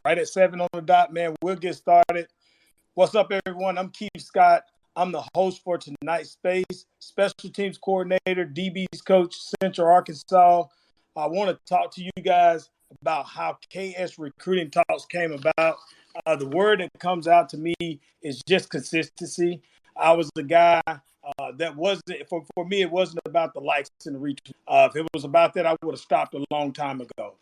right at 7 on the dot, man. We'll get started. What's up, everyone? I'm Keith Scott. I'm the host for tonight's space, special teams coordinator, DB's coach, Central Arkansas. I want to talk to you guys about how KS Recruiting Talks came about. The word that comes out to me is just consistency. I was the guy that wasn't, for me, it wasn't about the likes and the retweets. If it was about that, I would have stopped a long time ago.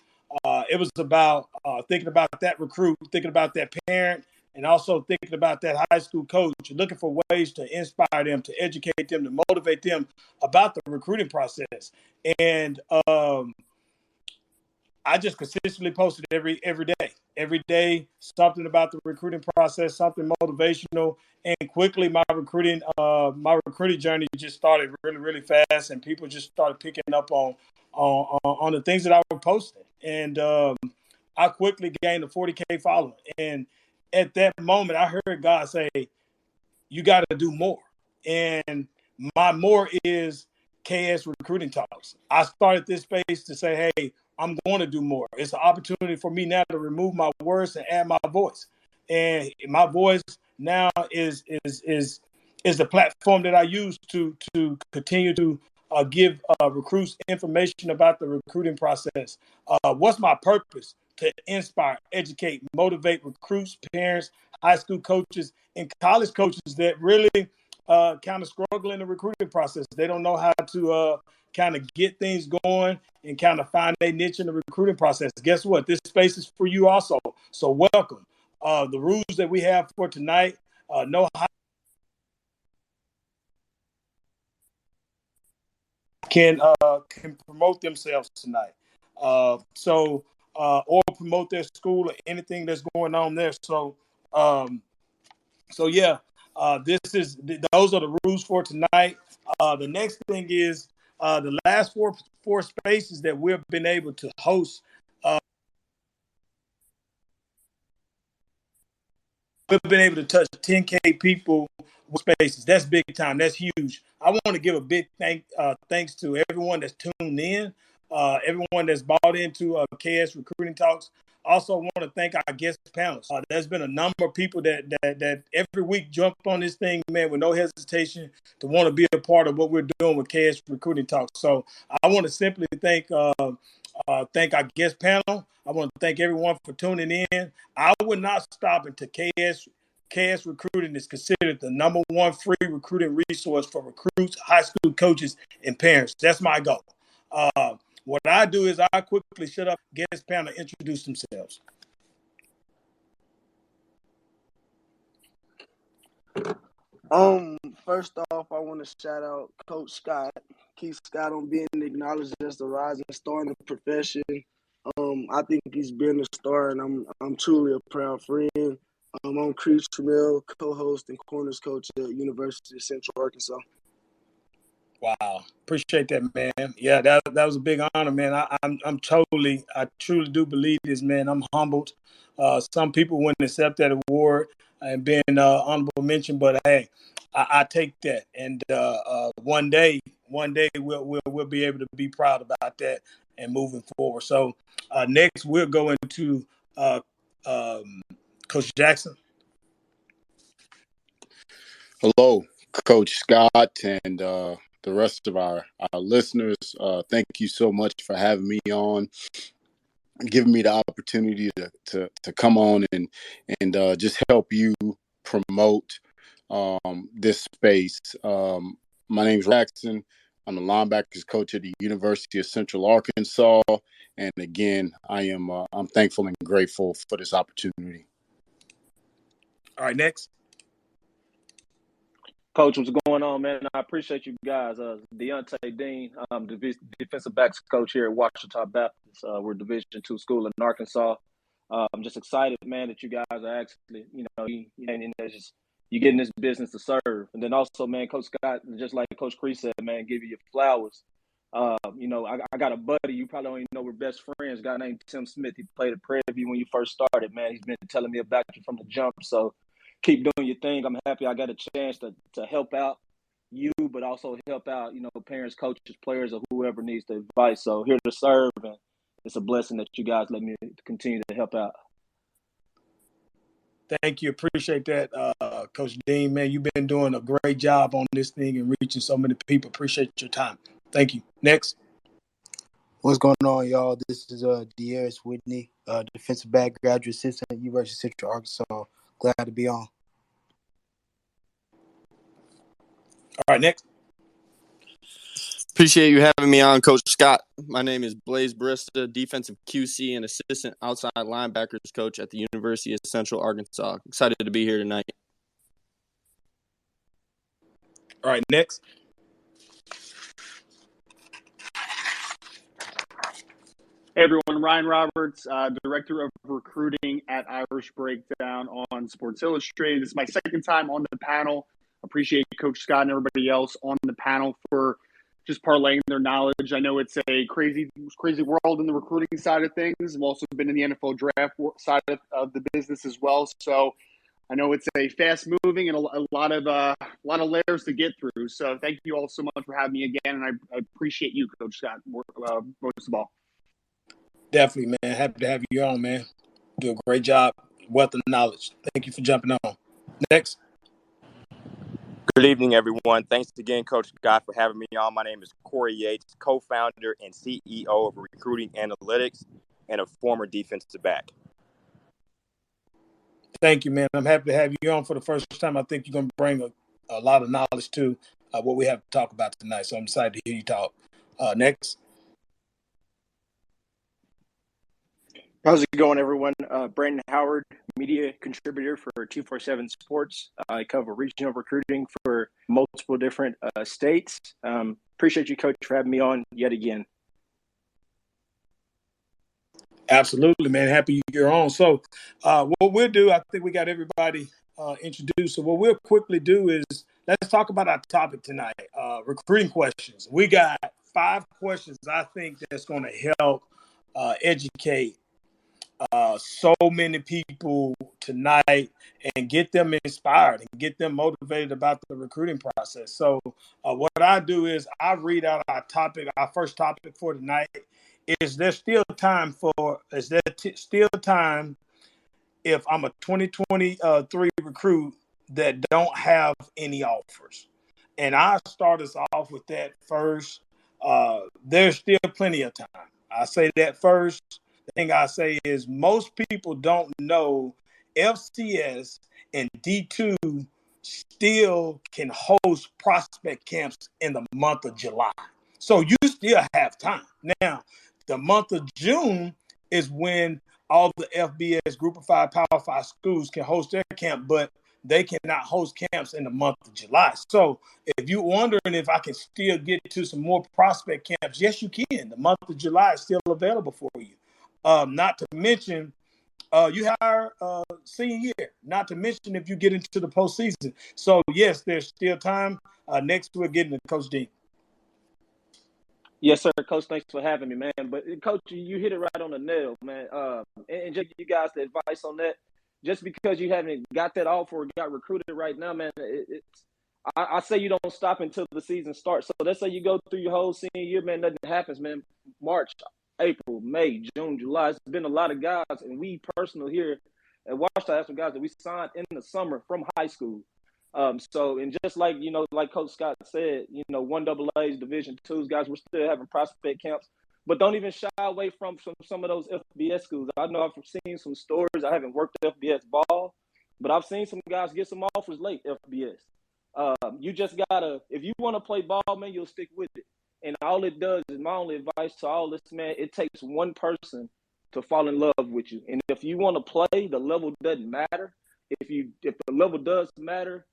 It was about thinking about that recruit, thinking about that parent, and also thinking about that high school coach, looking for ways to inspire them, to educate them, to motivate them about the recruiting process. And I just consistently posted every day, something about the recruiting process, something motivational, and quickly my recruiting journey just started really, really fast, and people just started picking up on the things that I was posting, and I quickly gained a 40K following. And at that moment, I heard God say, "You got to do more," and my more is KS Recruiting Talks. I started this space to say, hey, I'm going to do more. It's an opportunity for me now to remove my words and add my voice. And my voice now is the platform that I use to continue to give recruits information about the recruiting process. What's my purpose? To inspire, educate, motivate recruits, parents, high school coaches, and college coaches that really kind of struggle in the recruiting process. They don't know how to kind of get things going and kind of find a niche in the recruiting process. Guess what? This space is for you also. So welcome. The rules that we have for tonight, know how can promote themselves tonight. Or promote their school or anything that's going on there. Yeah, those are the rules for tonight. The next thing is the last four spaces that we've been able to host. We've been able to touch 10K people with spaces. That's big time. That's huge. I want to give a big thanks to everyone that's tuned in, everyone that's bought into KS Recruiting Talks. Also want to thank our guest panelists. There's been a number of people that every week jump on this thing, man, with no hesitation to want to be a part of what we're doing with KS Recruiting Talks. So I want to simply thank our guest panel. I want to thank everyone for tuning in. I would not stop until KS Recruiting is considered the #1 free recruiting resource for recruits, high school coaches, and parents. That's my goal. What I do is I quickly shut up, guest panel, introduce themselves. First off, I want to shout out Coach Scott, Keith Scott, on being acknowledged as the rising star in the profession. I think he's been a star, and I'm truly a proud friend. I'm Chris Tramiel, co-host and corners coach at University of Central Arkansas. Wow, appreciate that, man. Yeah, that was a big honor, man. I truly do believe this, man. I'm humbled. Some people wouldn't accept that award and being honorable mention, but hey, I take that, and one day we'll be able to be proud about that and moving forward. So next we'll go into Coach Jackson. Hello, Coach Scott, and the rest of our listeners. Thank you so much for having me on, giving me the opportunity to come on and just help you promote this space. My name's Jackson. I'm the linebackers coach at the University of Central Arkansas, and again, I'm thankful and grateful for this opportunity. All right, next. Coach, what's going on, man? I appreciate you guys. Deontay Dean, defensive backs coach here at Ouachita Baptist. We're Division II school in Arkansas. I'm just excited, man, that you guys are actually, you get in this business to serve. And then also, man, Coach Scott, just like Coach Cree said, man, give you your flowers. I got a buddy, you probably don't even know we're best friends, a guy named Tim Smith. He played at Prairie View when you first started, man. He's been telling me about you from the jump. So keep doing your thing. I'm happy I got a chance to help out you, but also help out, parents, coaches, players, or whoever needs the advice. So here to serve, and it's a blessing that you guys let me continue to help out. Thank you. Appreciate that, Coach Dean. Man, you've been doing a great job on this thing and reaching so many people. Appreciate your time. Thank you. Next. What's going on, y'all? This is De'Aris Whitney, defensive back, graduate assistant at University of Central Arkansas. Glad to be on. All right, next. Appreciate you having me on, Coach Scott. My name is Blaze Barista, defensive QC and assistant outside linebackers coach at the University of Central Arkansas. Excited to be here tonight. All right, next. Hey everyone, Ryan Roberts, Director of Recruiting at Irish Breakdown on Sports Illustrated. This is my second time on the panel. Appreciate Coach Scott and everybody else on the panel for just parlaying their knowledge. I know it's a crazy world in the recruiting side of things. I've also been in the NFL draft side of the business as well. So I know it's a fast-moving and a lot of layers to get through. So thank you all so much for having me again, and I appreciate you, Coach Scott, most of all. Definitely, man. Happy to have you on, man. Do a great job. Wealth of knowledge. Thank you for jumping on. Next. Good evening, everyone. Thanks again, Coach Scott, for having me on. My name is Corey Yates, co-founder and CEO of Recruiting Analytics and a former defensive back. Thank you, man. I'm happy to have you on for the first time. I think you're going to bring a lot of knowledge to what we have to talk about tonight. So I'm excited to hear you talk. Next. How's it going, everyone? Brandon Howard, media contributor for 247 Sports. I cover regional recruiting for multiple different states. Appreciate you, Coach, for having me on yet again. Absolutely, man. Happy you're on. So what we'll do, I think we got everybody introduced. So what we'll quickly do is let's talk about our topic tonight, recruiting questions. We got 5 questions I think that's going to help educate so many people tonight and get them inspired and get them motivated about the recruiting process. So what I do is I read out our topic. Our first topic for tonight is there still time if I'm a 2023 recruit that don't have any offers? And I start us off with that first. There's still plenty of time. I say that first. The thing I say is most people don't know FCS and D2 still can host prospect camps in the month of July. So you still have time. Now, the month of June is when all the FBS Group of 5 Power 5 schools can host their camp, but they cannot host camps in the month of July. So if you're wondering if I can still get to some more prospect camps, yes, you can. The month of July is still available for you. Not to mention, you hire senior year. Not to mention if you get into the postseason. So, yes, there's still time. Next, we're getting to Coach Dean. Yes, sir, Coach. Thanks for having me, man. But, Coach, you hit it right on the nail, man. And just you guys the advice on that. Just because you haven't got that offer or got recruited right now, man, I say you don't stop until the season starts. So let's say you go through your whole senior year, man, nothing happens, man. March, April, May, June, July. It's been a lot of guys, and we personal here at Washington have some guys that we signed in the summer from high school. So, and just like, like Coach Scott said, 1AA's, Division II's, guys, we're still having prospect camps. But don't even shy away from some of those FBS schools. I know I've seen some stories. I haven't worked FBS ball, but I've seen some guys get some offers late FBS. You just got to – if you want to play ball, man, you'll stick with it. And all it does is my only advice to all this, man, it takes one person to fall in love with you. And if you want to play, the level doesn't matter. If the level does matter,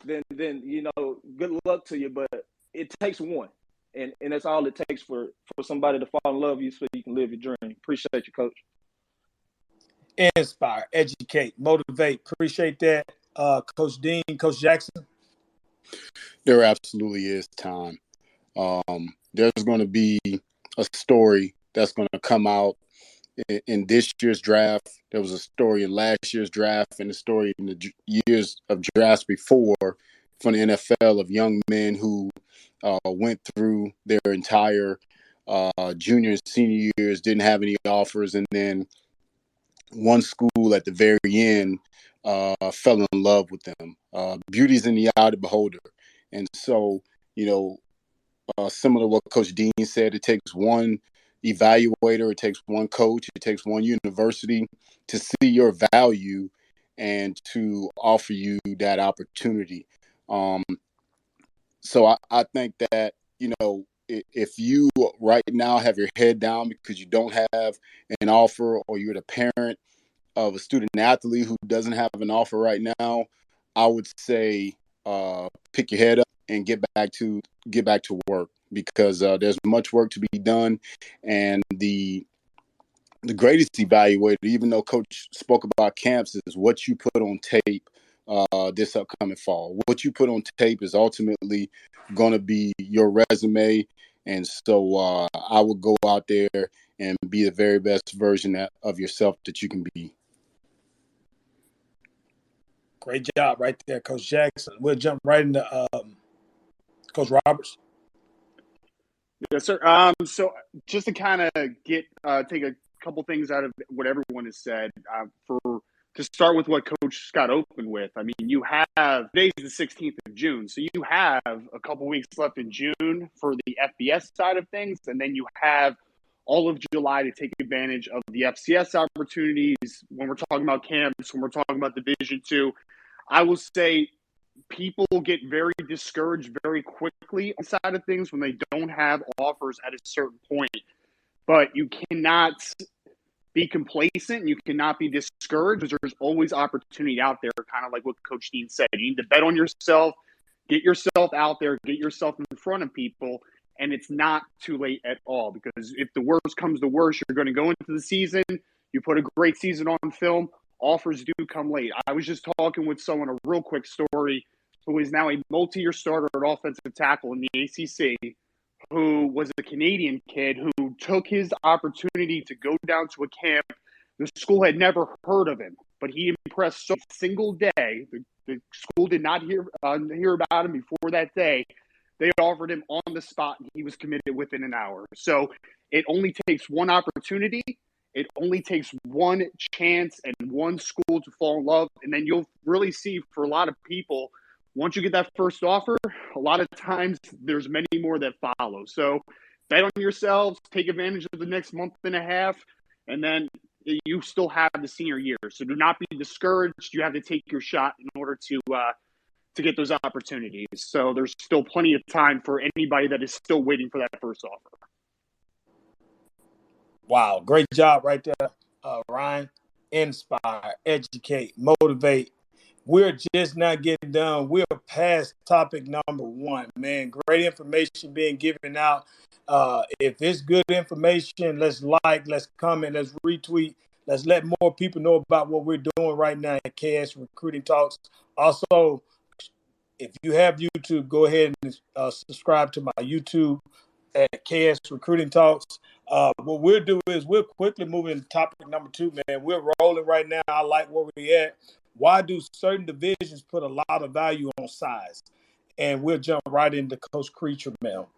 then good luck to you. But it takes one. And that's all it takes for somebody to fall in love with you so you can live your dream. Appreciate you, Coach. Inspire, educate, motivate. Appreciate that, Coach Dean, Coach Jackson. There absolutely is time. There's going to be a story that's going to come out in this year's draft. There was a story in last year's draft and a story in the years of drafts before from the NFL of young men who went through their entire junior and senior years, didn't have any offers, and then one school at the very end fell in love with them. Beauty's in the eye of the beholder. And so, similar to what Coach Dean said, it takes one evaluator, it takes one coach, it takes one university to see your value and to offer you that opportunity. So I think that, if you right now have your head down because you don't have an offer, or you're the parent of a student athlete who doesn't have an offer right now, I would say pick your head up and get back to work, because there's much work to be done. And the greatest evaluator, even though Coach spoke about camps, is what you put on tape this upcoming fall. What you put on tape is ultimately going to be your resume. And so I would go out there and be the very best version of yourself that you can be. Great job right there, Coach Jackson. We'll jump right into Coach Roberts. Yes, sir. So just to kind of take a couple things out of what everyone has said, to start with what Coach Scott opened with. I mean, you have today's the 16th of June, so you have a couple weeks left in June for the FBS side of things, and then you have all of July to take advantage of the FCS opportunities. When we're talking about camps, when we're talking about Division II, I will say people get very discouraged very quickly on the side of things when they don't have offers at a certain point. But you cannot be complacent. You cannot be discouraged, because there's always opportunity out there, kind of like what Coach Dean said. You need to bet on yourself, get yourself out there, get yourself in front of people, and it's not too late at all. Because if the worst comes to worst, you're going to go into the season, you put a great season on film, offers do come late. I was just talking with someone, a real quick story, who is now a multi-year starter at offensive tackle in the ACC, who was a Canadian kid who took his opportunity to go down to a camp. The school had never heard of him, but he impressed so single day. The school did not hear about him before that day. They offered him on the spot, and he was committed within an hour. So it only takes one opportunity. It only takes one chance and one school to fall in love, and then you'll really see, for a lot of people, once you get that first offer, a lot of times there's many more that follow. So bet on yourselves, take advantage of the next month and a half, and then you still have the senior year. So do not be discouraged. You have to take your shot in order to get those opportunities. So there's still plenty of time for anybody that is still waiting for that first offer. Wow, great job right there, Ryan. Inspire, educate, motivate. We're just not getting done. We're past topic number one, man. Great information being given out. If it's good information, let's like, let's comment, let's retweet. Let's let more people know about what we're doing right now at KS Recruiting Talks. Also, if you have YouTube, go ahead and subscribe to my YouTube at KS Recruiting Talks. What we'll do is we'll quickly move into topic number two, man. We're rolling right now. I like where we're at. Why do certain divisions put a lot of value on size? And we'll jump right into Coach Creature mail.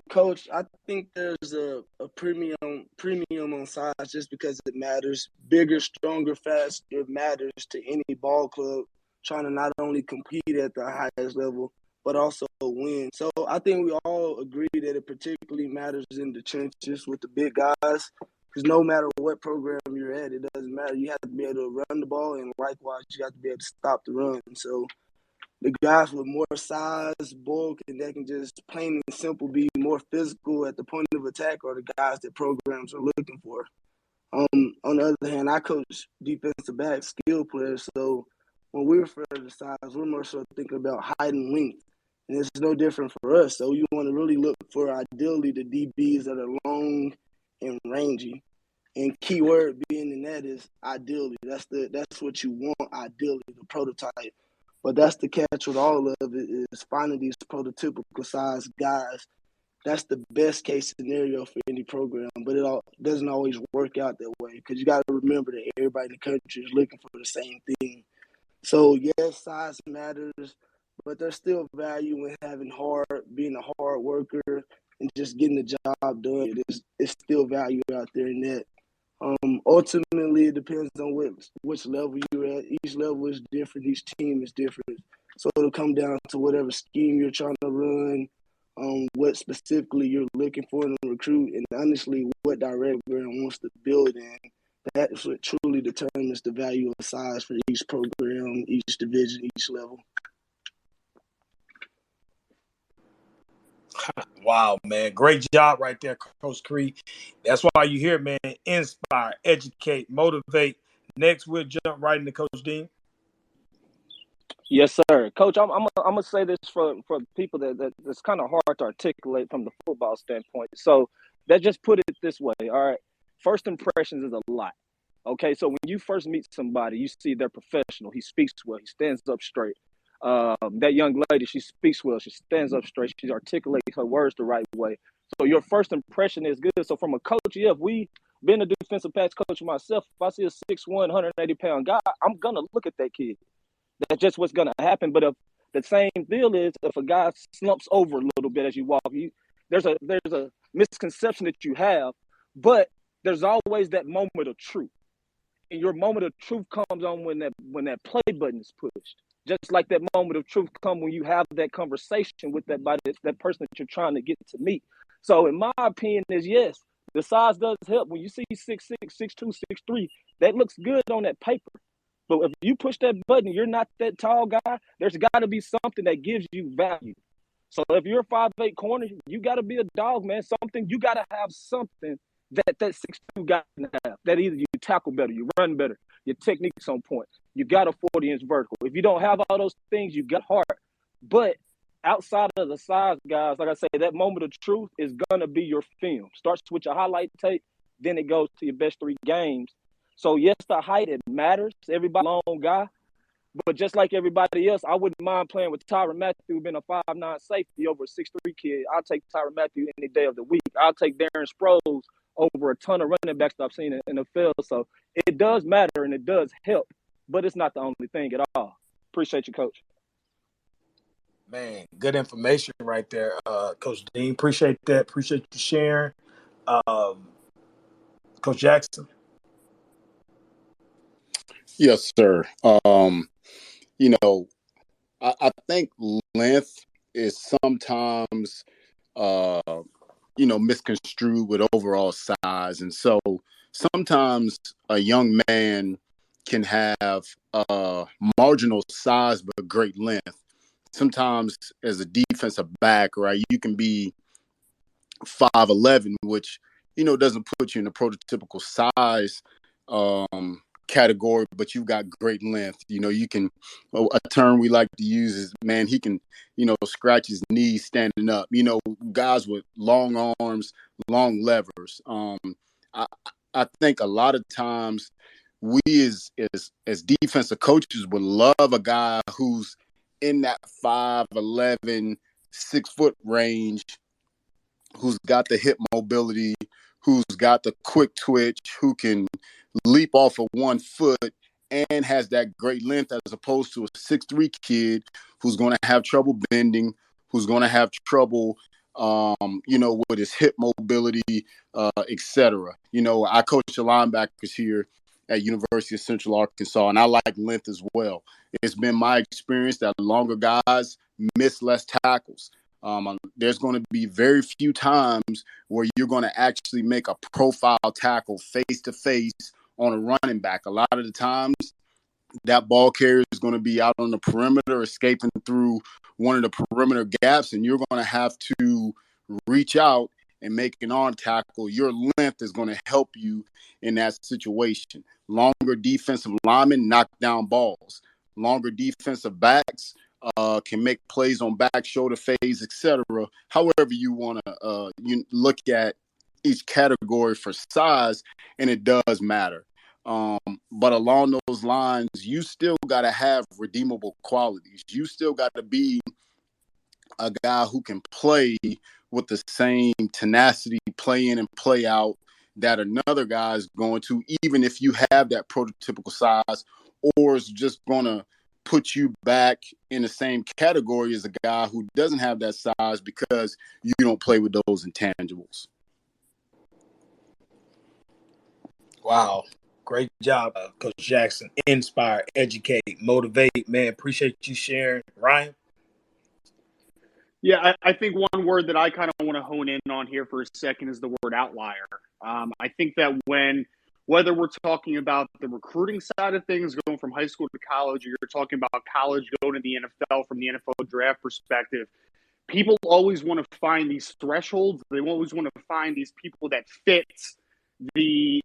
Coach, I think there's a premium on size just because it matters. Bigger, stronger, faster matters to any ball club trying to not only compete at the highest level, but also win. So I think we all agree that it particularly matters in the trenches with the big guys, because no matter what program you're at, it doesn't matter. You have to be able to run the ball, and likewise, you have to be able to stop the run. So the guys with more size, bulk, and they can just plain and simple be more physical at the point of attack are the guys that programs are looking for. On the other hand, I coach defensive back skill players, so when we refer to size, we're more so thinking about height and length. And it's no different for us. So you want to really look for, ideally, the DBs that are long and rangy. And key word being in that is ideally. That's what you want, ideally, the prototype. But that's the catch with all of it, is finding these prototypical size guys. That's the best case scenario for any program, but it doesn't always work out that way, because you got to remember that everybody in the country is looking for the same thing. So, yes, size matters, but there's still value in being a hard worker and just getting the job done. It's still value out there in that. Ultimately, it depends on which level you're at. Each level is different. Each team is different. So it'll come down to whatever scheme you're trying to run, what specifically you're looking for in a recruit, and honestly, what direction Grant wants to build in. That's what truly determines the value of size for each program, each division, each level. Wow, man. Great job right there, Coach Cree. That's why you hear, man, inspire, educate, motivate. Next, we'll jump right into Coach Dean. Yes, sir. Coach, I'm gonna say this for people that's kind of hard to articulate from the football standpoint. So that just put it this way. All right. First impressions is a lot. Okay, so when you first meet somebody, you see they're professional. He speaks well. He stands up straight. That young lady, she speaks well. She stands up straight. She articulates her words the right way. So your first impression is good. So from a coach, yeah, if we been a defensive backs coach myself, if I see a 6'1", 180-pound guy, I'm gonna look at that kid. That's just what's gonna happen. But if the same deal is if a guy slumps over a little bit as you walk, there's a misconception that you have, but there's always that moment of truth. And your moment of truth comes on when that play button is pushed. Just like that moment of truth comes when you have that conversation with that person that you're trying to get to meet. So in my opinion is yes, the size does help. When you see 6'6", 6'2", 6'3", that looks good on that paper. But if you push that button, you're not that tall guy, there's got to be something that gives you value. So if you're a 5'8" corner, you got to be a dog, man. You got to have something that 6'2" guy can have. That either you tackle better, you run better, your technique's on point, you got a 40-inch vertical. If you don't have all those things, you got heart. But outside of the size, guys, like I say, that moment of truth is going to be your film. Starts with your highlight tape, then it goes to your best 3 games. So, yes, the height, it matters. Everybody long guy. But just like everybody else, I wouldn't mind playing with Tyrann Mathieu, being a 5'9" safety over a 6'3" kid. I'll take Tyrann Mathieu any day of the week. I'll take Darren Sproles over a ton of running backs that I've seen in the field. So it does matter and it does help, but it's not the only thing at all. Appreciate you, Coach. Man, good information right there, Coach Dean. Appreciate that. Appreciate you sharing. Coach Jackson. Yes, sir. I think length is sometimes, misconstrued with overall size. And so sometimes a young man can have marginal size but great length. Sometimes as a defensive back, right, you can be 5'11", which, doesn't put you in the prototypical size category, but you've got great length. You can, a term we like to use is, man, he can, scratch his knees standing up. Guys with long arms, long levers. I think a lot of times we as defensive coaches would love a guy who's in that 5'11", 6 foot range, who's got the hip mobility, who's got the quick twitch, who can leap off of 1 foot and has that great length, as opposed to a 6'3" kid who's going to have trouble bending, who's going to have trouble, with his hip mobility, etc. I coach the linebackers here at University of Central Arkansas, and I like length as well. It's been my experience that longer guys miss less tackles. There's going to be very few times where you're going to actually make a profile tackle face-to-face on a running back. A lot of the times, that ball carrier is going to be out on the perimeter, escaping through one of the perimeter gaps, and you're going to have to reach out and make an arm tackle. Your length is going to help you in that situation. Longer defensive linemen knock down balls. Longer defensive backs can make plays on back, shoulder phase, etc. However you want to look at each category for size, and it does matter. But along those lines, you still got to have redeemable qualities. You still got to be a guy who can play with the same tenacity, play in and play out, that another guy is going to, even if you have that prototypical size, or is just going to put you back in the same category as a guy who doesn't have that size because you don't play with those intangibles. Wow. Great job, Coach Jackson. Inspire, educate, motivate. Man, appreciate you sharing. Ryan? Yeah, I think one word that I kind of want to hone in on here for a second is the word outlier. I think that whether we're talking about the recruiting side of things, going from high school to college, or you're talking about college going to the NFL from the NFL draft perspective, people always want to find these thresholds. They always want to find these people that fit the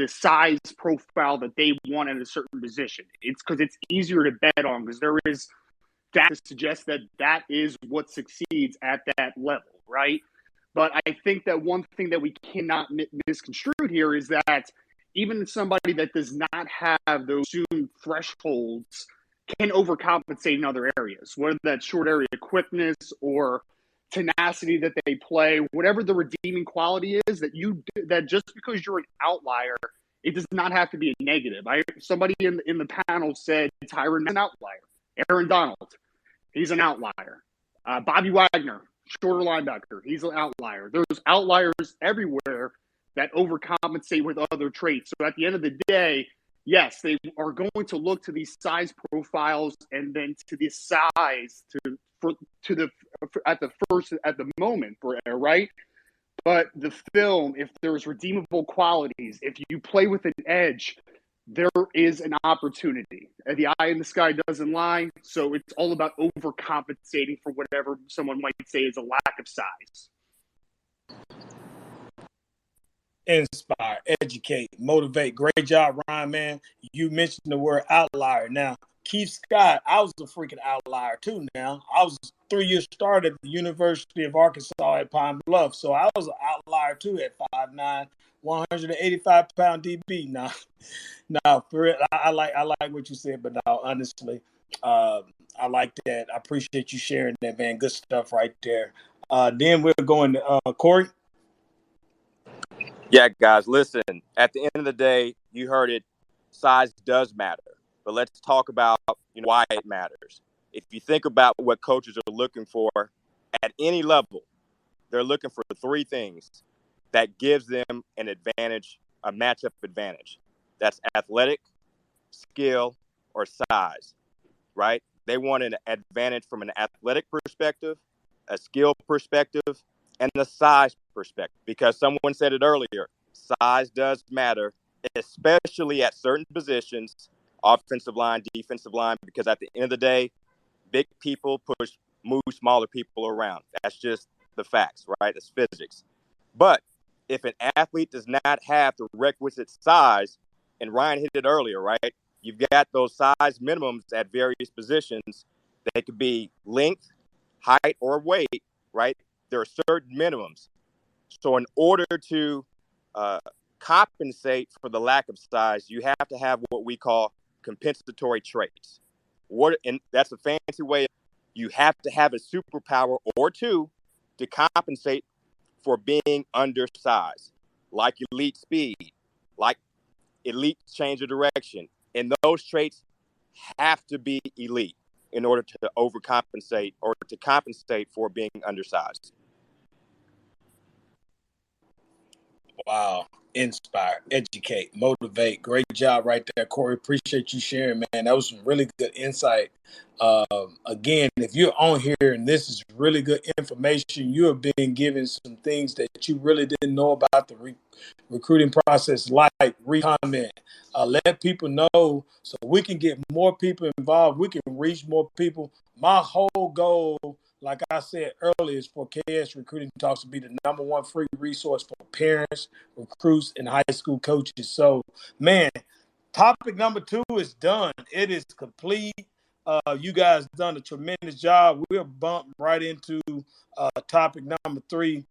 size profile that they want at a certain position. It's because it's easier to bet on because there is data to suggest that that is what succeeds at that level, right? But I think that one thing that we cannot misconstrue here is that even somebody that does not have those assumed thresholds can overcompensate in other areas, whether that's short area quickness or tenacity that they play, whatever the redeeming quality is that just because you're an outlier, it does not have to be a negative. Somebody in the panel said Tyron is an outlier. Aaron Donald, he's an outlier. Bobby Wagner, shorter linebacker, he's an outlier. There's outliers everywhere that overcompensate with other traits. So at the end of the day, yes, they are going to look to these size profiles and then to the size at the moment, right? But the film, if there's redeemable qualities, if you play with an edge, there is an opportunity. The eye in the sky doesn't lie, so it's all about overcompensating for whatever someone might say is a lack of size. Inspire, educate, motivate. Great job, Ryan, man. You mentioned the word outlier. Now, Keith Scott, I was a freaking outlier too now. I was 3-year starter at the University of Arkansas at Pine Bluff, so I was an outlier too at 5'9", 185-pound DB. No, for real, I like what you said, but no, honestly, I like that. I appreciate you sharing that, man. Good stuff right there. Then we're going to Corey. Yeah, guys, listen, at the end of the day, you heard it, size does matter. But let's talk about why it matters. If you think about what coaches are looking for at any level, they're looking for 3 things that gives them an advantage, a matchup advantage. That's athletic, skill, or size, right? They want an advantage from an athletic perspective, a skill perspective, and the size perspective. Because someone said it earlier, size does matter, especially at certain positions, offensive line, defensive line, because at the end of the day, big people move smaller people around. That's just the facts, right? That's physics. But if an athlete does not have the requisite size, and Ryan hit it earlier, right? You've got those size minimums at various positions. They could be length, height, or weight, right? There are certain minimums. So in order to compensate for the lack of size, you have to have what we call compensatory traits. And that's a fancy way. You have to have a superpower or 2 to compensate for being undersized, like elite speed, like elite change of direction. And those traits have to be elite in order to overcompensate or to compensate for being undersized. Wow. Inspire, educate, motivate. Great job right there, Corey. Appreciate you sharing, man. That was some really good insight. Again, if you're on here and this is really good information, you have been given some things that you really didn't know about the recruiting process, like comment. Let people know so we can get more people involved. We can reach more people. My whole goal, like I said earlier, is for KS Recruiting Talks to be the #1 free resource for parents, recruits, and high school coaches. So, man, topic number 2 is done. It is complete. You guys done a tremendous job. We'll bump right into topic number 3.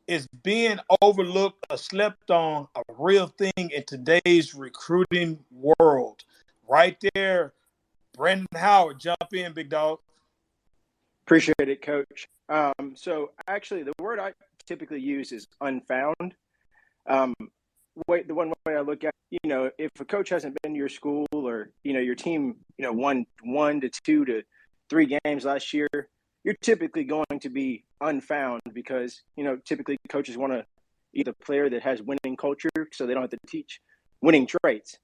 Is being overlooked or slept on a real thing in today's recruiting world? Right there, Brandon Howard, jump in, big dog. Appreciate it, Coach. So actually, the word I typically use is unfound. The one way I look at, if a coach hasn't been to your school or, your team, won 1 to 2 to 3 games last year, you're typically going to be unfound because, typically coaches want to, either player that has winning culture so they don't have to teach winning traits.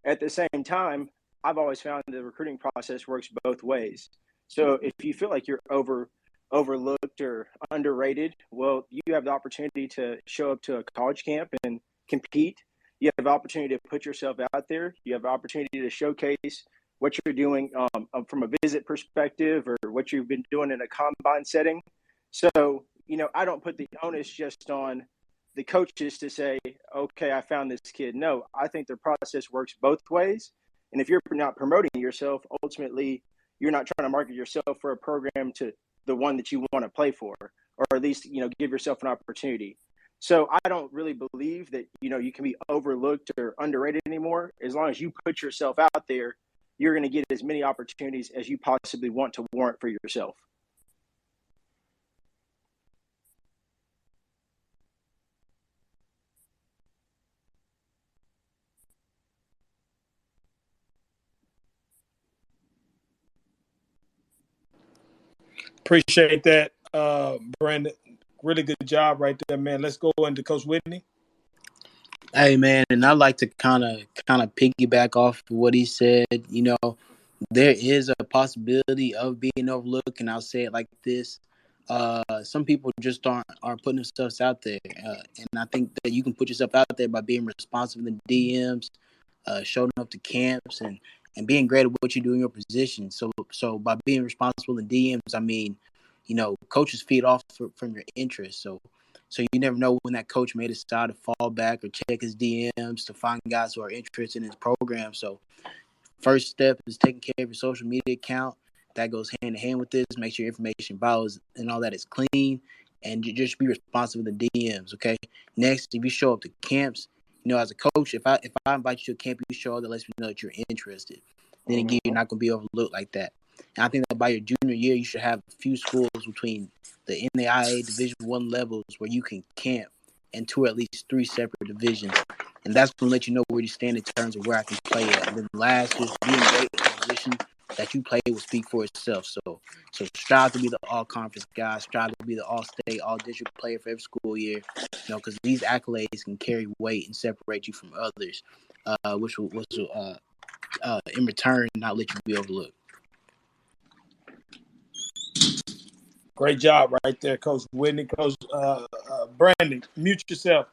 At the same time, I've always found the recruiting process works both ways. So if you feel like you're overlooked or underrated, well, you have the opportunity to show up to a college camp and compete. You have the opportunity to put yourself out there. You have the opportunity to showcase what you're doing from a visit perspective or what you've been doing in a combine setting. So, I don't put the onus just on the coaches to say, okay, I found this kid. No, I think the process works both ways. And if you're not promoting yourself, ultimately, you're not trying to market yourself for a program to the one that you want to play for, or at least, give yourself an opportunity. So I don't really believe that, you can be overlooked or underrated anymore. As long as you put yourself out there, you're going to get as many opportunities as you possibly want to warrant for yourself. Appreciate that, Brandon. Really good job right there, man. Let's go into Coach Whitney. Hey man, and I like to kind of piggyback off of what he said. There is a possibility of being overlooked, and I'll say it like this: some people just aren't putting themselves out there, and I think that you can put yourself out there by being responsive in the DMs, showing up to camps, and being great at what you do in your position. So by being responsible in DMs, I mean, coaches feed off from your interests. So you never know when that coach may decide to fall back or check his DMs to find guys who are interested in his program. So first step is taking care of your social media account. That goes hand in hand with this. Make sure your information bios and all that is clean, and you just be responsible in the DMs. Okay. Next, if you show up to camps, as a coach, if I invite you to a camp, you show up, that lets me know that you're interested. Then again, you're not going to be overlooked like that. And I think that by your junior year, you should have a few schools between the NAIA Division I levels where you can camp and tour at least 3 separate divisions. And that's going to let you know where you stand in terms of where I can play at. And then last, just being great in the position that you play will speak for itself. So strive to be the all-conference guy. Strive to be the all-state, all-district player for every school year. Because these accolades can carry weight and separate you from others, which will in return not let you be overlooked. Great job right there, Coach Whitney. Coach Brandon, mute yourself.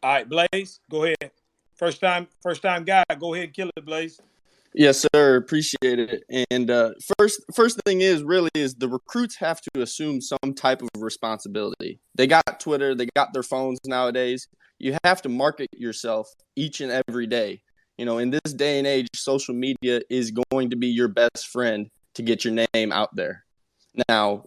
All right, Blaze, go ahead. First time guy, go ahead and kill it, Blaze. Yes, sir. Appreciate it. And first thing is the recruits have to assume some type of responsibility. They got Twitter, they got their phones nowadays. You have to market yourself each and every day. In this day and age, social media is going to be your best friend to get your name out there. Now,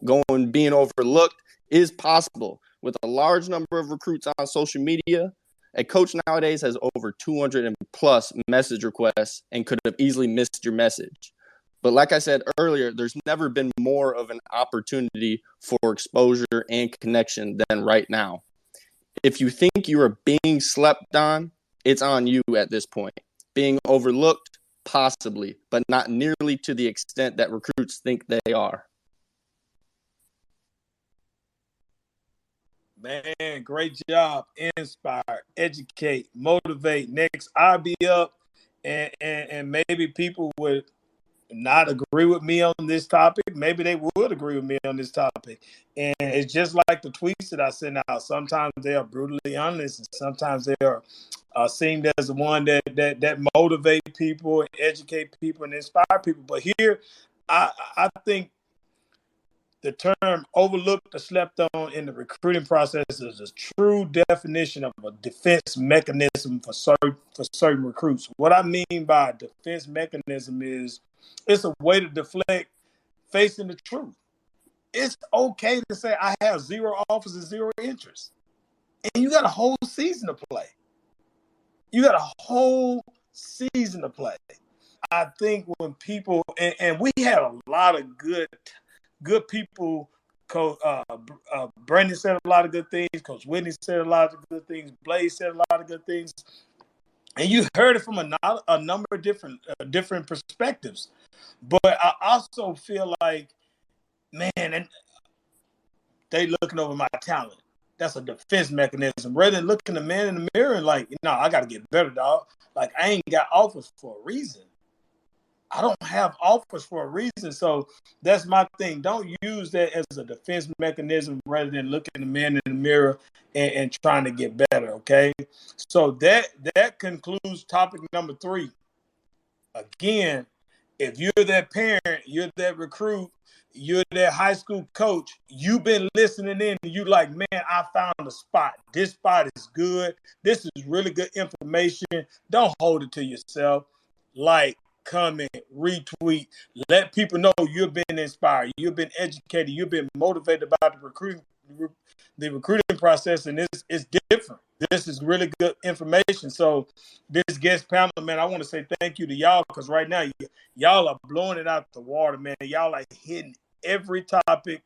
being overlooked is possible. With a large number of recruits on social media, a coach nowadays has over 200 and plus message requests and could have easily missed your message. But like I said earlier, there's never been more of an opportunity for exposure and connection than right now. If you think you are being slept on, it's on you at this point. Being overlooked, possibly, but not nearly to the extent that recruits think they are. Man, great job. Inspire, educate, motivate. Next, I'll be up, and maybe people would not agree with me on this topic. Maybe they would agree with me on this topic. And it's just like the tweets that I send out. Sometimes they are brutally honest, and sometimes they are seen as the one that motivate people, educate people, and inspire people. But here, I think the term overlooked or slept on in the recruiting process is a true definition of a defense mechanism for certain recruits. What I mean by defense mechanism is it's a way to deflect facing the truth. It's okay to say I have 0 offers and 0 interest. And you got a whole season to play. I think when people, and we had a lot of good people. Brandon said a lot of good things. Coach Whitney said a lot of good things. Blaze said a lot of good things. And you heard it from a number of different perspectives. But I also feel like, man, and they looking over my talent. That's a defense mechanism. Rather than looking the man in the mirror and like, no, I got to get better, dog. Like, I ain't got offers for a reason. I don't have offers for a reason. So that's my thing. Don't use that as a defense mechanism rather than looking the man in the mirror and trying to get better, okay? So that concludes topic number 3. Again, if you're that parent, you're that recruit, you're that high school coach, you've been listening in and you like, man, I found a spot. This spot is good. This is really good information. Don't hold it to yourself. Like, comment, retweet, let people know you've been inspired, you've been educated, you've been motivated about the recruiting process, and it's different. This is really good information. So this guest panel, man, I want to say thank you to y'all, because right now y'all are blowing it out the water, man. Y'all are hitting every topic.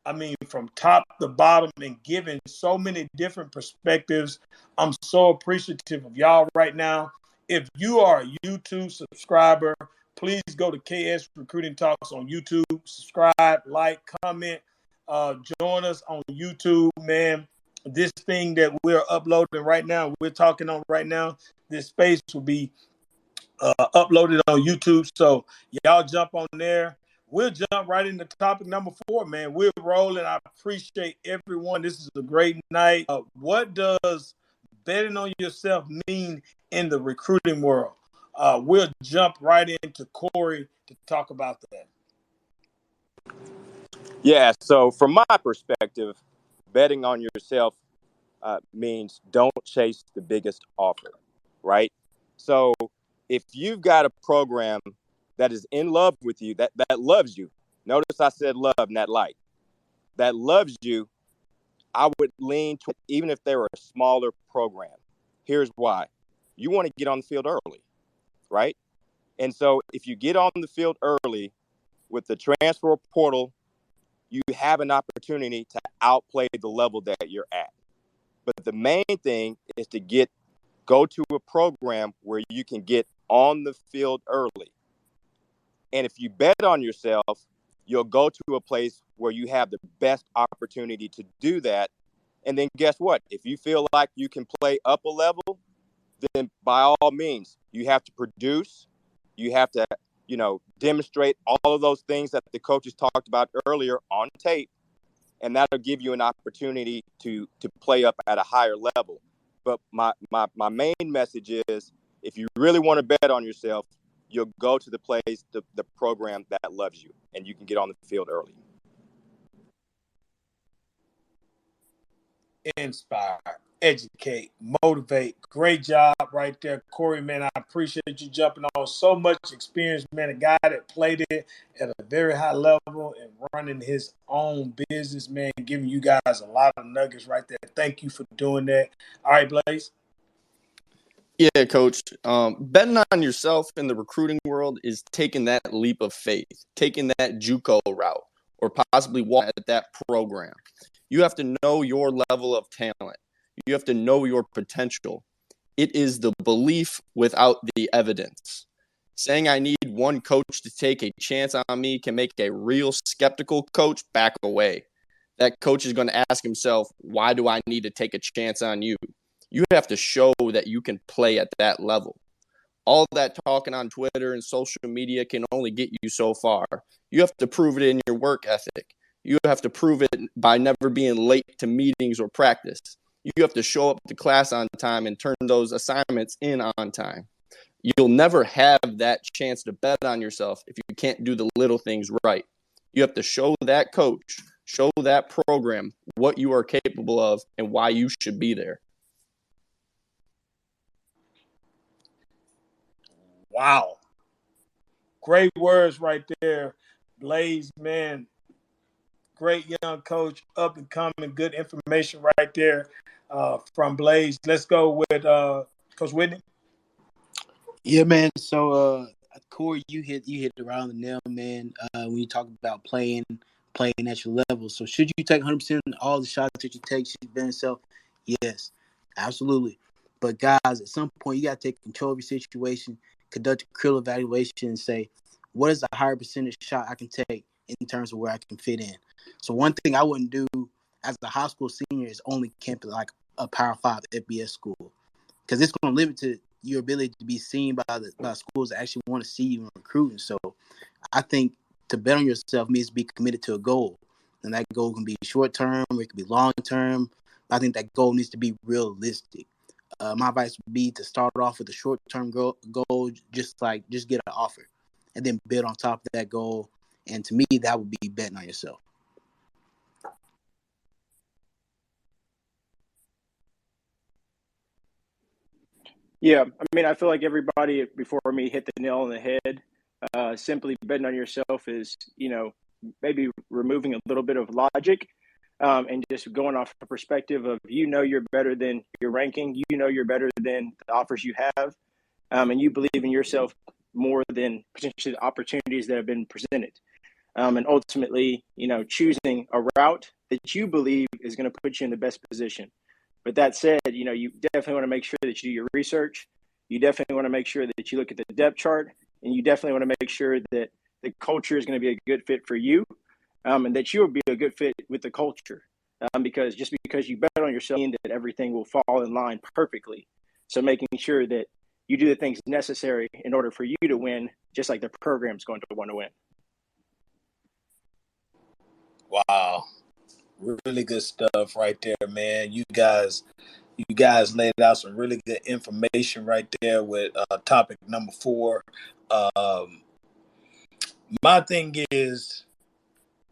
I mean, from top to bottom, and giving so many different perspectives. I'm so appreciative of y'all right now. If you are a YouTube subscriber, please go to KS Recruiting Talks on YouTube. Subscribe, like, comment, join us on YouTube, man. This thing that we're uploading right now, we're talking on right now, this space will be uploaded on YouTube. So y'all jump on there. We'll jump right into topic number 4, man. We're rolling. I appreciate everyone. This is a great night. What does betting on yourself mean in the recruiting world? We'll jump right into Corey to talk about that. Yeah, so from my perspective, betting on yourself means don't chase the biggest offer, right? So if you've got a program that is in love with you, that loves you, notice I said love, not like, that loves you, I would lean to, even if they were a smaller program. Here's why. You want to get on the field early, right? And so if you get on the field early with the transfer portal, you have an opportunity to outplay the level that you're at. But the main thing is to go to a program where you can get on the field early. And if you bet on yourself, you'll go to a place where you have the best opportunity to do that. And then guess what? If you feel like you can play up a level, then by all means, you have to produce. You have to, demonstrate all of those things that the coaches talked about earlier on tape. And that'll give you an opportunity to play up at a higher level. But my main message is, if you really want to bet on yourself, you'll go to the place, the program that loves you, and you can get on the field early. Inspire, educate, motivate. Great job right there, Corey, man. I appreciate you jumping on. So much experience, man. A guy that played it at a very high level and running his own business, man, giving you guys a lot of nuggets right there. Thank you for doing that. All right, Blaze. Yeah, Coach. Betting on yourself in the recruiting world is taking that leap of faith, taking that JUCO route, or possibly walk at that program. You have to know your level of talent. You have to know your potential. It is the belief without the evidence. Saying I need one coach to take a chance on me can make a real skeptical coach back away. That coach is going to ask himself, why do I need to take a chance on you? You have to show that you can play at that level. All that talking on Twitter and social media can only get you so far. You have to prove it in your work ethic. You have to prove it by never being late to meetings or practice. You have to show up to class on time and turn those assignments in on time. You'll never have that chance to bet on yourself if you can't do the little things right. You have to show that coach, show that program what you are capable of and why you should be there. Wow. Great words right there, Blaze, man. Great young coach, up and coming, good information right there from Blaze. Let's go with Coach Whitney. Yeah, man. So, Corey, you hit around the nail, man. When you talk about playing at your level. So, should you take 100% of all the shots that you take? Should you bet yourself? Yes, absolutely. But guys, at some point, you got to take control of your situation, conduct a critical evaluation, and say, what is the higher percentage shot I can take in terms of where I can fit in? So, one thing I wouldn't do as a high school senior is only camping like a Power 5 FBS school, because it's going to limit to your ability to be seen by schools that actually want to see you in recruiting. So I think to bet on yourself means to be committed to a goal, and that goal can be short term or it can be long term. I think that goal needs to be realistic. My advice would be to start off with a short term goal, just get an offer, and then build on top of that goal. And to me, that would be betting on yourself. Yeah, I mean, I feel like everybody before me hit the nail on the head. Simply betting on yourself is, maybe removing a little bit of logic, and just going off the perspective of, you're better than your ranking, you're better than the offers you have, and you believe in yourself more than potentially the opportunities that have been presented. And ultimately, choosing a route that you believe is going to put you in the best position. But that said, you definitely want to make sure that you do your research. You definitely want to make sure that you look at the depth chart, and you definitely want to make sure that the culture is going to be a good fit for you, and that you will be a good fit with the culture. Because just because you bet on yourself, that everything will fall in line perfectly. So making sure that you do the things necessary in order for you to win, just like the program's going to want to win. Wow. Really good stuff right there, man. You guys laid out some really good information right there with topic number 4. My thing is,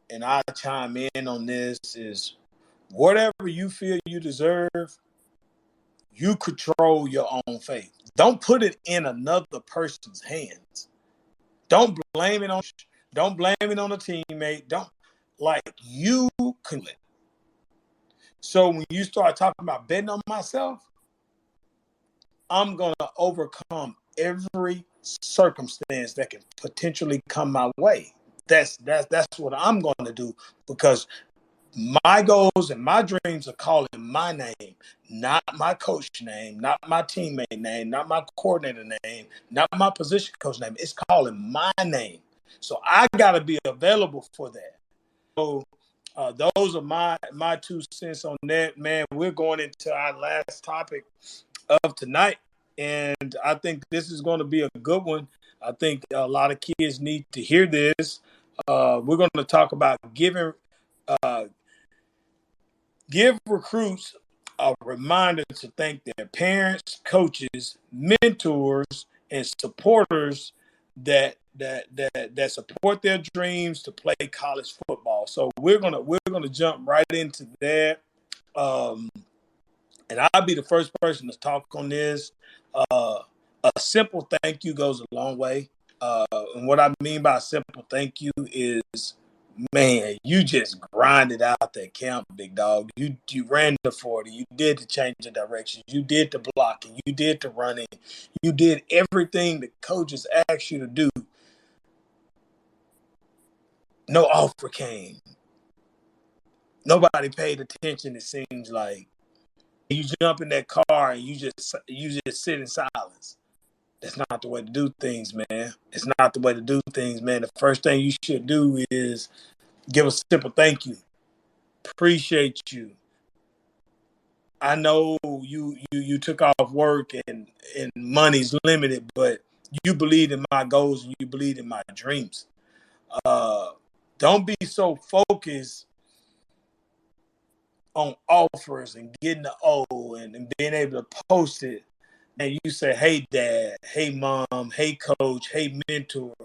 and I chime in on this, is whatever you feel you deserve, you control your own fate. Don't put it in another person's hands. Don't blame it on a teammate. You can. So when you start talking about betting on myself, I'm going to overcome every circumstance that can potentially come my way. That's what I'm going to do, because my goals and my dreams are calling my name, not my coach name, not my teammate name, not my coordinator name, not my position coach name. It's calling my name. So I got to be available for that. So those are my 2 cents on that, man. We're going into our last topic of tonight, and I think this is going to be a good one. I think a lot of kids need to hear this. We're going to talk about give recruits a reminder to thank their parents, coaches, mentors, and supporters that support their dreams to play college football. So we're gonna jump right into that, and I'll be the first person to talk on this. A simple thank you goes a long way, and what I mean by a simple thank you is, man, you just grinded out that camp, big dog. You ran the 40. You did the change of directions. You did the blocking. You did the running. You did everything the coaches asked you to do. No offer came. Nobody paid attention, it seems like. You jump in that car and you just sit in silence. That's not the way to do things, man. It's not the way to do things, man. The first thing you should do is give a simple thank you. Appreciate you. I know you took off work and money's limited, but you believe in my goals and you believe in my dreams. Don't be so focused on offers and getting the O and being able to post it. And you say, hey, dad, hey, mom, hey, coach, hey, mentor.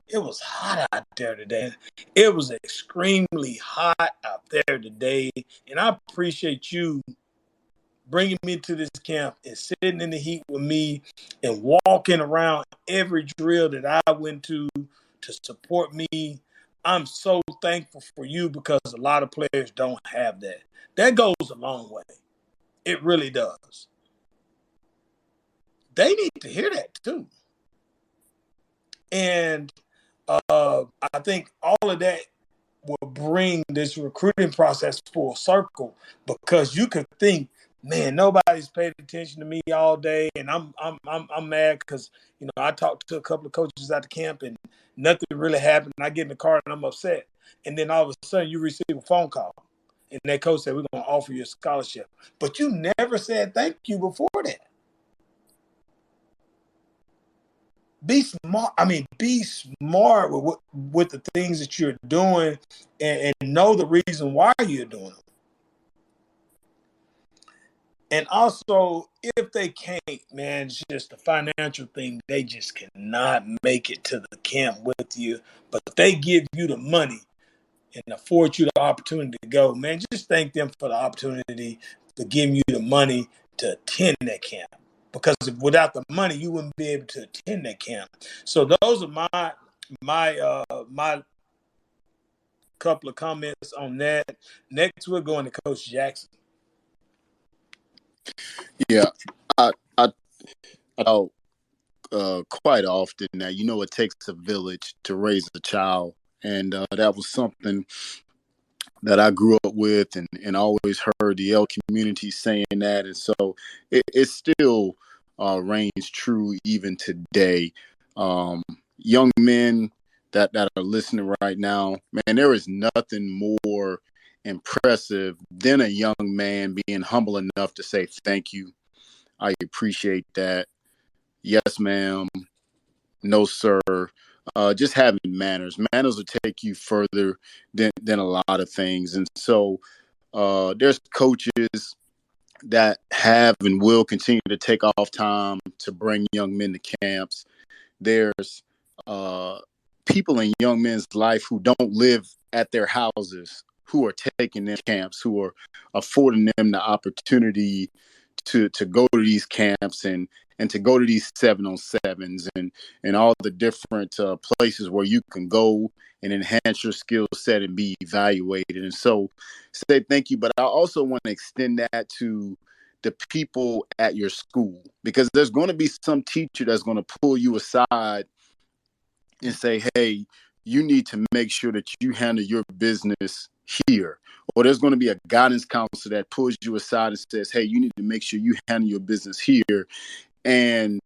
It was hot out there today. It was extremely hot out there today. And I appreciate you bringing me to this camp and sitting in the heat with me and walking around every drill that I went to support me. I'm so thankful for you, because a lot of players don't have that. That goes a long way. It really does. They need to hear that too. And I think all of that will bring this recruiting process full circle, because you could think, man, nobody's paid attention to me all day, and I'm mad because I talked to a couple of coaches at the camp and nothing really happened. I get in the car and I'm upset, and then all of a sudden you receive a phone call, and that coach said, we're going to offer you a scholarship. But you never said thank you before that. Be smart. I mean, be smart with the things that you're doing and know the reason why you're doing them. And also, if they can't, man, it's just a financial thing. They just cannot make it to the camp with you. But if they give you the money and afford you the opportunity to go, man, just thank them for the opportunity to give you the money to attend that camp. Because without the money, you wouldn't be able to attend that camp. So those are my couple of comments on that. Next, we're going to Coach Jackson. Yeah, I know quite often that it takes a village to raise a child, and that was something that I grew up with and always heard the L community saying that, and so it still reigns true even today. Young men that are listening right now, man, there is nothing more impressive than a young man being humble enough to say thank you. I appreciate that. Yes, ma'am. No, sir. Just having manners. Manners will take you further than a lot of things. And so there's coaches that have and will continue to take off time to bring young men to camps. There's people in young men's life who don't live at their houses, who are taking them camps, who are affording them the opportunity to go to these camps and to go to these 7-on-7s and all the different places where you can go and enhance your skill set and be evaluated. And so say thank you. But I also want to extend that to the people at your school, because there's going to be some teacher that's going to pull you aside and say, hey, you need to make sure that you handle your business here. Or there's going to be a guidance counselor that pulls you aside and says, hey, you need to make sure you handle your business here. And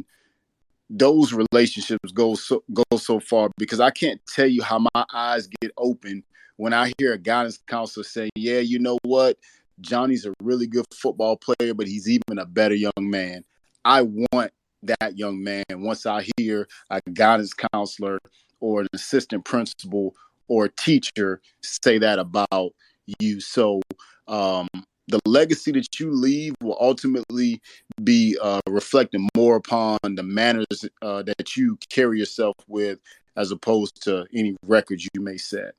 those relationships go so far, because I can't tell you how my eyes get open when I hear a guidance counselor say, yeah, you know what? Johnny's a really good football player, but he's even a better young man. I want that young man. Once I hear a guidance counselor or an assistant principal or a teacher say that about you. So the legacy that you leave will ultimately be reflecting more upon the manners that you carry yourself with, as opposed to any records you may set.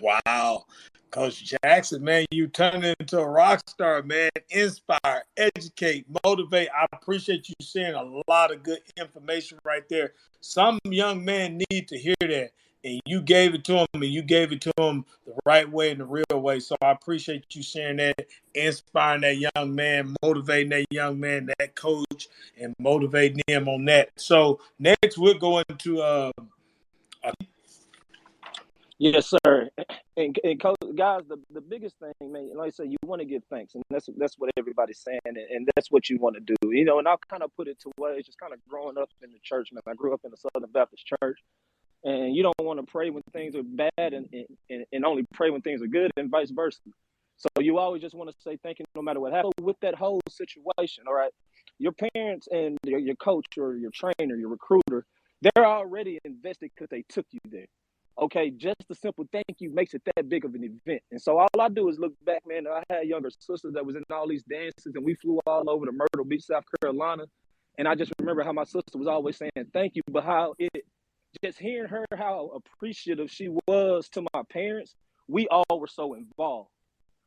Wow. Coach Jackson, man, you turned into a rock star, man. Inspire, educate, motivate. I appreciate you sharing a lot of good information right there. Some young men need to hear that, and you gave it to them, and you gave it to them the right way and the real way. So I appreciate you sharing that, inspiring that young man, motivating that young man, that coach, and motivating them on that. So next, we're going to Yes, sir. And coach, guys, the biggest thing, man, like I said, you want to give thanks, and that's what everybody's saying, and that's what you want to do, And I'll kind of put it to where it's just kind of growing up in the church, man. I grew up in the Southern Baptist Church, and you don't want to pray when things are bad, and only pray when things are good, and vice versa. So you always just want to say thank you no matter what happens with that whole situation. All right, your parents and your coach or your trainer, your recruiter, they're already invested because they took you there. Okay, just a simple thank you makes it that big of an event. And so all I do is look back, man. I had younger sisters that was in all these dances, and we flew all over to Myrtle Beach, South Carolina. And I just remember how my sister was always saying thank you, but how just hearing her, how appreciative she was to my parents, we all were so involved.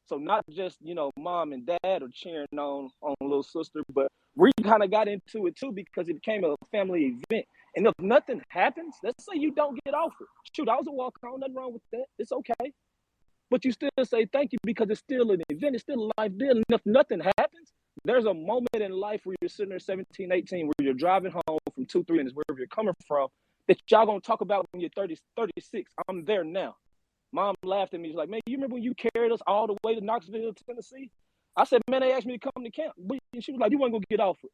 So not just, mom and dad are cheering on little sister, but we kind of got into it too because it became a family event. And if nothing happens, let's say you don't get offered. Shoot, I was a walk-on, nothing wrong with that. It's okay. But you still say thank you because it's still an event. It's still a life deal. And if nothing happens, there's a moment in life where you're sitting there 17, 18, where you're driving home from 2, 3 minutes, wherever you're coming from, that y'all going to talk about when you're 30, 36. I'm there now. Mom laughed at me. She's like, man, you remember when you carried us all the way to Knoxville, Tennessee? I said, man, they asked me to come to camp. And she was like, you weren't going to get offered.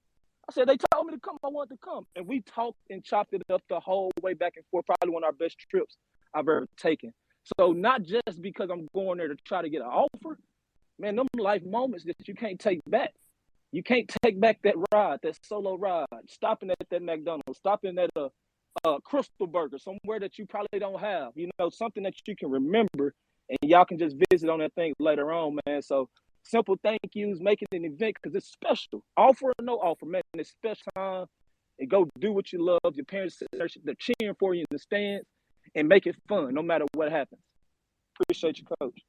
I said, they told me to come. I wanted to come. And we talked and chopped it up the whole way back and forth. Probably one of our best trips I've ever taken. So not just because I'm going there to try to get an offer, man, them life moments that you can't take back. You can't take back that ride, that solo ride, stopping at that McDonald's, stopping at a Crystal Burger, somewhere that you probably don't have, something that you can remember, and y'all can just visit on that thing later on, man. So simple thank yous, making an event because it's special. Offer or no offer, man, it's special time. And go do what you love. Your parents, they're cheering for you in the stands, and make it fun no matter what happens. Appreciate you, Coach.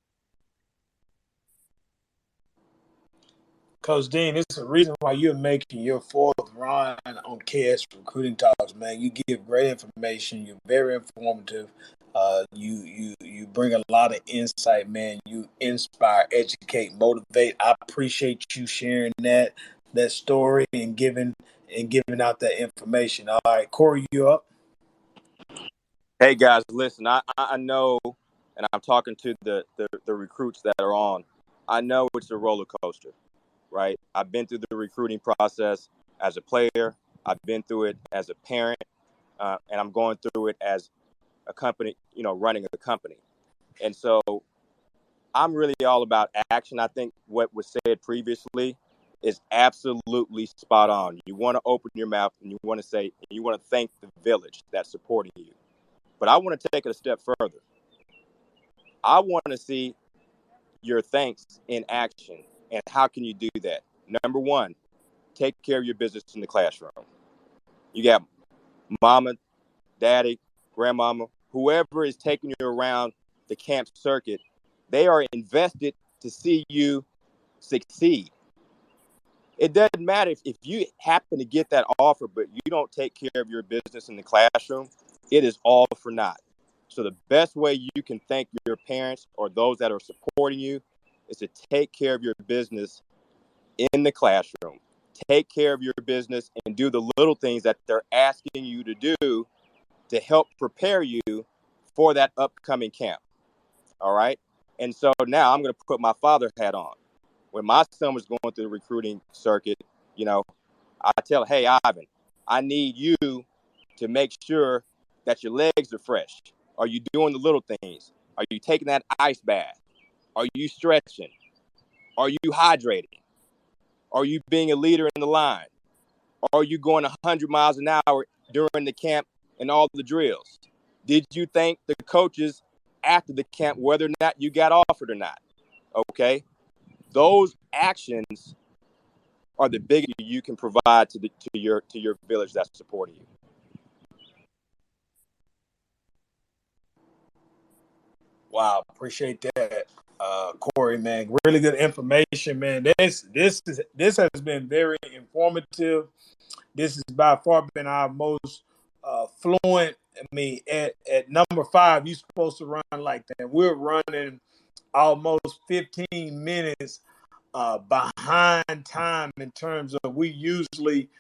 Coach Dean, it's the reason why you're making your fourth run on KS Recruiting Talks, man. You give great information. You're very informative. You bring a lot of insight, man. You inspire, educate, motivate. I appreciate you sharing that story and giving out that information. All right, Corey, you up? Hey guys, listen. I know, and I'm talking to the recruits that are on. I know it's a roller coaster. Right? I've been through the recruiting process as a player. I've been through it as a parent, and I'm going through it as a company, running a company. And so I'm really all about action. I think what was said previously is absolutely spot on. You want to open your mouth and you want to say, and you want to thank the village that's supporting you. But I want to take it a step further. I want to see your thanks in action. And how can you do that? Number one, take care of your business in the classroom. You got mama, daddy, grandmama, whoever is taking you around the camp circuit, they are invested to see you succeed. It doesn't matter if you happen to get that offer, but you don't take care of your business in the classroom, it is all for naught. So the best way you can thank your parents or those that are supporting you is to take care of your business in the classroom. Take care of your business and do the little things that they're asking you to do to help prepare you for that upcoming camp. All right. And so now I'm going to put my father hat on. When my son was going through the recruiting circuit, I tell him, hey, Ivan, I need you to make sure that your legs are fresh. Are you doing the little things? Are you taking that ice bath? Are you stretching? Are you hydrating? Are you being a leader in the line? Are you going 100 miles an hour during the camp and all the drills? Did you thank the coaches after the camp, whether or not you got offered or not? Okay. Those actions are the biggest you can provide to your village that's supporting you. Wow, appreciate that, Corey, man. Really good information, man. This has been very informative. This has by far been our most fluent. I mean, at number 5, you're supposed to run like that. We're running almost 15 minutes behind time in terms of we usually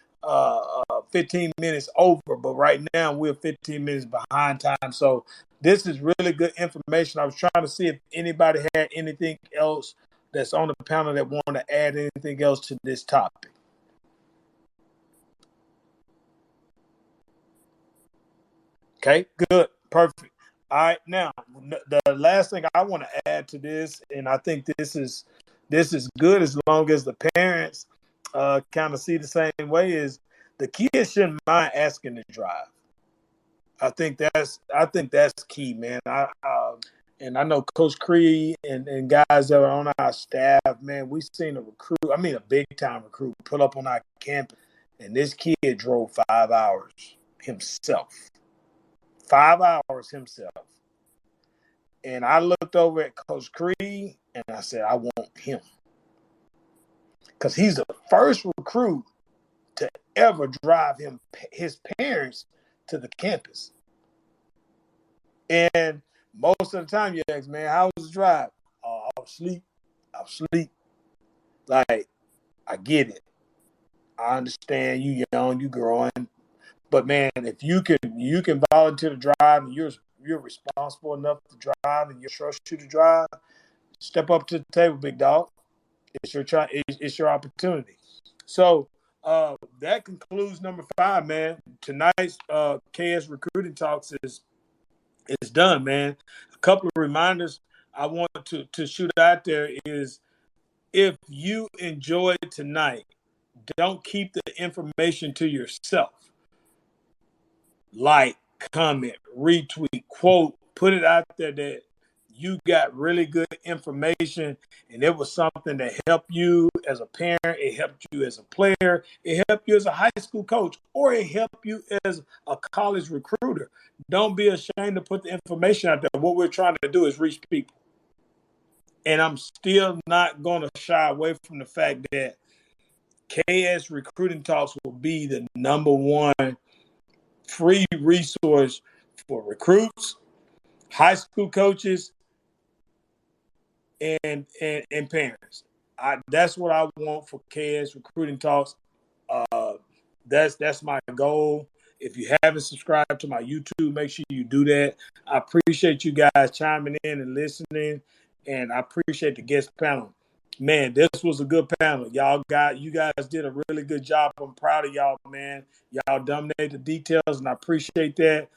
15 minutes over, but right now we're 15 minutes behind time. So this is really good information. I was trying to see if anybody had anything else that's on the panel that want to add anything else to this topic. Okay, good, perfect. All right, now the last thing I want to add to this, and I think this is good as long as the parents kind of see the same way, is the kids shouldn't mind asking to drive. I think that's key, man. And I know Coach Creed and guys that are on our staff, man, we've seen a big time recruit pull up on our campus, and this kid drove 5 hours himself. 5 hours himself. And I looked over at Coach Creed and I said, I want him. Because he's the first recruit to ever drive his parents to the campus. And most of the time you ask, man, how was the drive? Oh, I was asleep. Like, I get it. I understand you young, you growing. But man, if you can volunteer to drive and you're responsible enough to drive and you trust you to drive, step up to the table, big dog. It's your opportunity. So that concludes number 5, man. Tonight's KS Recruiting Talks is done, man. A couple of reminders I want to shoot out there is, if you enjoyed tonight, don't keep the information to yourself. Like, comment, retweet, quote, put it out there that you got really good information and it was something that helped you as a parent, it helped you as a player, it helped you as a high school coach, or it helped you as a college recruiter. Don't be ashamed to put the information out there. What we're trying to do is reach people. And I'm still not going to shy away from the fact that KS Recruiting Talks will be the number one free resource for recruits, high school coaches, and parents. That's what I want for KS Recruiting Talks. That's my goal. If you haven't subscribed to my YouTube, make sure you do that. I appreciate you guys chiming in and listening, and I appreciate the guest panel. Man, this was a good panel. You guys did a really good job. I'm proud of y'all, man. Y'all dominated the details, and I appreciate that.